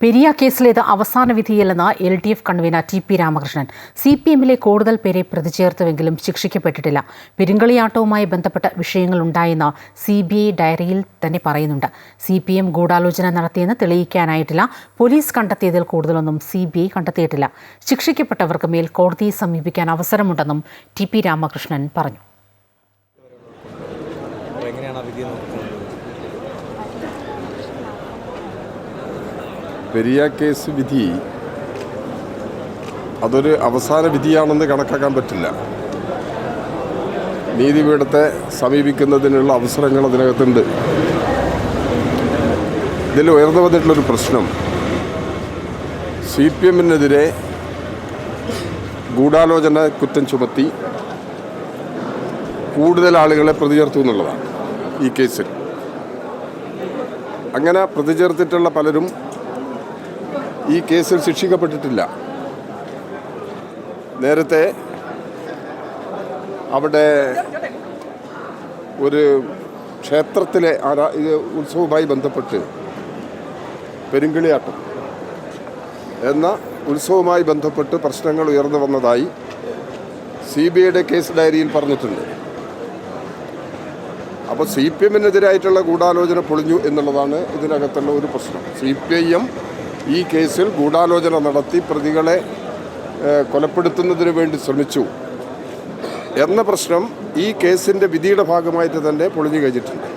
പെരിയ കേസിലേത് അവസാന വിധിയല്ലെന്ന് LDF convener TP Ramakrishnan. CPMലെ കൂടുതൽ പേരെ പ്രതി ചേർത്തുവെങ്കിലും ശിക്ഷിക്കപ്പെട്ടിട്ടില്ല. പെരുങ്കളിയാട്ടവുമായി ബന്ധപ്പെട്ട വിഷയങ്ങളുണ്ടായെന്ന് CBI ഡയറിയിൽ തന്നെ പറയുന്നുണ്ട്. CPM ഗൂഢാലോചന നടത്തിയെന്ന് തെളിയിക്കാനായിട്ടില്ല. പോലീസ് കണ്ടെത്തിയതിൽ കൂടുതലൊന്നും CBI കണ്ടെത്തിയിട്ടില്ല. ശിക്ഷിക്കപ്പെട്ടവർക്ക് മേൽ കോടതിയെ സമീപിക്കാൻ അവസരമുണ്ടെന്നും TP രാമകൃഷ്ണൻ പറഞ്ഞു. പെരിയ കേസ് വിധി അതൊരു അവസാന വിധിയാണെന്ന് കണക്കാക്കാൻ പറ്റില്ല. നീതിപീഠത്തെ സമീപിക്കുന്നതിനുള്ള അവസരങ്ങൾ അതിനകത്തുണ്ട്. ഇതിൽ ഉയർന്നു വന്നിട്ടുള്ളൊരു പ്രശ്നം CPMനെതിരെ ഗൂഢാലോചന കുറ്റം ചുമത്തി കൂടുതൽ ആളുകളെ പ്രതി ചേർത്തു എന്നുള്ളതാണ് ഈ കേസിൽ. അങ്ങനെ പ്രതി ചേർത്തിട്ടുള്ള പലരും ഈ കേസിൽ ശിക്ഷിക്കപ്പെട്ടിട്ടില്ല. നേരത്തെ അവിടെ ഒരു ക്ഷേത്രത്തിലെ ഉത്സവവുമായി ബന്ധപ്പെട്ട് പെരുങ്കളിയാട്ടം എന്ന ഉത്സവവുമായി ബന്ധപ്പെട്ട് പ്രശ്നങ്ങൾ ഉയർന്നു വന്നതായി CBIയുടെ കേസ് ഡയറിയിൽ പറഞ്ഞിട്ടുണ്ട്. അപ്പോൾ CPMനെതിരായിട്ടുള്ള ഗൂഢാലോചന പൊളിഞ്ഞു എന്നുള്ളതാണ് ഇതിനകത്തുള്ള ഒരു പ്രശ്നം. CPIM ഈ കേസിൽ ഗൂഢാലോചന നടത്തി പ്രതികളെ കൊലപ്പെടുത്തുന്നതിന് വേണ്ടി ശ്രമിച്ചു എന്ന പ്രശ്നം ഈ കേസിൻ്റെ വിധിയുടെ ഭാഗമായിട്ട് തന്നെ പൊളിഞ്ഞു കഴിഞ്ഞിട്ടുണ്ട്.